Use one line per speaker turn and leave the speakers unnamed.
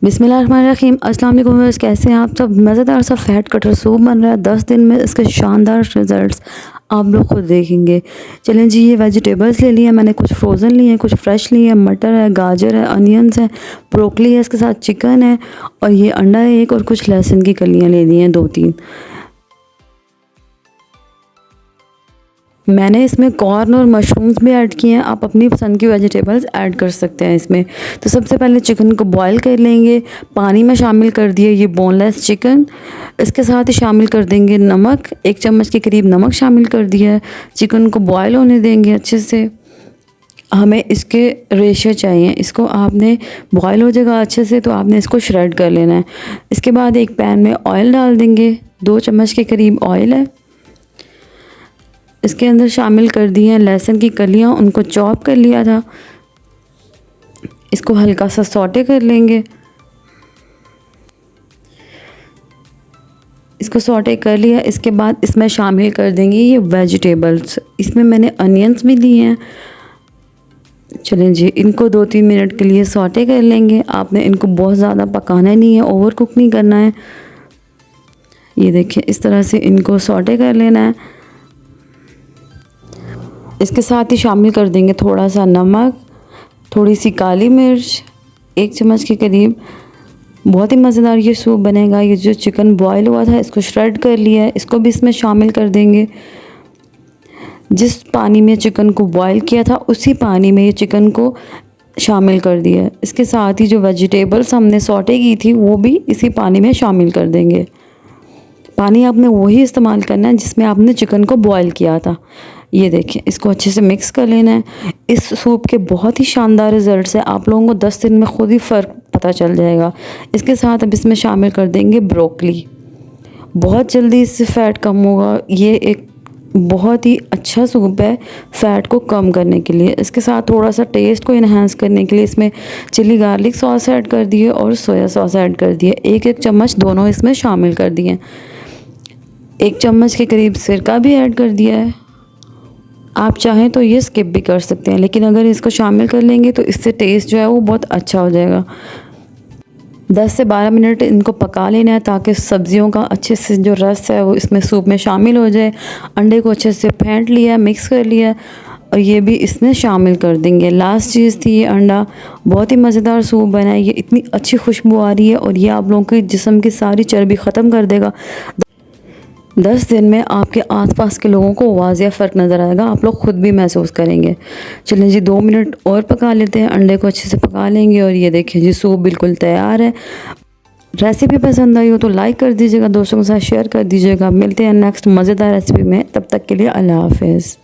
बिस्मिल्लाहिर्रहमानिर्रहीम। अस्सलाम वालेकुम व्यूअर्स, कैसे हैं आप सब। मज़ेदार सा फैट कटर सूप बन रहा है। 10 दिन में इसके शानदार रिजल्ट्स आप लोग खुद देखेंगे। चलें जी, ये वेजिटेबल्स ले लिए हैं मैंने, कुछ फ्रोज़न लिए हैं, कुछ फ्रेश लिए हैं। मटर है, गाजर है, अनियंस है, ब्रोकली है, इसके साथ चिकन है और ये अंडा है एक, और कुछ लहसुन की कलियाँ ले ली हैं 2-3। मैंने इसमें कॉर्न और मशरूम्स भी ऐड किए हैं। आप अपनी पसंद की वेजिटेबल्स ऐड कर सकते हैं इसमें। तो सबसे पहले चिकन को बॉईल कर लेंगे। पानी में शामिल कर दिए ये बोनलेस चिकन। इसके साथ ही शामिल कर देंगे नमक, 1 चम्मच के करीब नमक शामिल कर दिया है। चिकन को बॉईल होने देंगे अच्छे से। हमें इसके रेशे चाहिए। इसको आपने बॉईल हो जाएगा अच्छे से तो आपने इसको श्रेड कर लेना है। इसके बाद एक पैन में ऑयल डाल देंगे। 2 चम्मच के करीब ऑयल है। इसके अंदर शामिल कर दी हैं लहसुन की कलियां, उनको चॉप कर लिया था। इसको हल्का सा सौटे कर लेंगे। इसको सौटे कर लिया। इसके बाद इसमें शामिल कर देंगे ये वेजिटेबल्स। इसमें मैंने अनियंस भी लिए हैं। चलें जी, इनको 2-3 मिनट के लिए सौटे कर लेंगे। आपने इनको बहुत ज़्यादा पकाना नहीं है, ओवर कुक नहीं करना है। ये देखिए, इस तरह से इनको सौटे कर लेना है। इसके साथ ही शामिल कर देंगे थोड़ा सा नमक, थोड़ी सी काली मिर्च, 1 चम्मच के करीब। बहुत ही मज़ेदार ये सूप बनेगा। ये जो चिकन बॉयल हुआ था इसको श्रेड कर लिया है, इसको भी इसमें शामिल कर देंगे। जिस पानी में चिकन को बॉयल किया था उसी पानी में ये चिकन को शामिल कर दिया है। इसके साथ ही जो वेजिटेबल्स हमने सौटे की थी वो भी इसी पानी में शामिल कर देंगे। पानी आपने वही इस्तेमाल करना है जिसमें आपने चिकन को बॉयल किया था। ये देखिए, इसको अच्छे से मिक्स कर लेना है। इस सूप के बहुत ही शानदार रिज़ल्ट्स हैं। आप लोगों को 10 दिन में खुद ही फ़र्क पता चल जाएगा। इसके साथ अब इसमें शामिल कर देंगे ब्रोकली। बहुत जल्दी इससे फ़ैट कम होगा। ये एक बहुत ही अच्छा सूप है फ़ैट को कम करने के लिए। इसके साथ थोड़ा सा टेस्ट को इन्हांस करने के लिए इसमें चिली गार्लिक सॉस ऐड कर दिए और सोया सॉस ऐड कर दिए। 1-1 चम्मच दोनों इसमें शामिल कर दिए। 1 चम्मच के करीब सिरका भी ऐड कर दिया है। आप चाहें तो ये स्किप भी कर सकते हैं, लेकिन अगर इसको शामिल कर लेंगे तो इससे टेस्ट जो है वो बहुत अच्छा हो जाएगा। 10 से 12 मिनट इनको पका लेना है ताकि सब्जियों का अच्छे से जो रस है वो इसमें सूप में शामिल हो जाए। अंडे को अच्छे से फेंट लिया, मिक्स कर लिया और ये भी इसमें शामिल कर देंगे। लास्ट चीज़ थी ये अंडा। बहुत ही मज़ेदार सूप बना है। ये इतनी अच्छी खुशबू आ रही है और ये आप लोगों के जिस्म की सारी चर्बी ख़त्म कर देगा। 10 दिन में आपके आसपास के लोगों को वाज़िया फ़र्क नज़र आएगा। आप लोग ख़ुद भी महसूस करेंगे। चलें जी, 2 मिनट और पका लेते हैं। अंडे को अच्छे से पका लेंगे और ये देखिए जी, सूप बिल्कुल तैयार है। रेसिपी पसंद आई हो तो लाइक कर दीजिएगा, दोस्तों के साथ शेयर कर दीजिएगा। मिलते हैं नेक्स्ट मज़ेदार रेसिपी में। तब तक के लिए अल्लाह हाफ़िज़।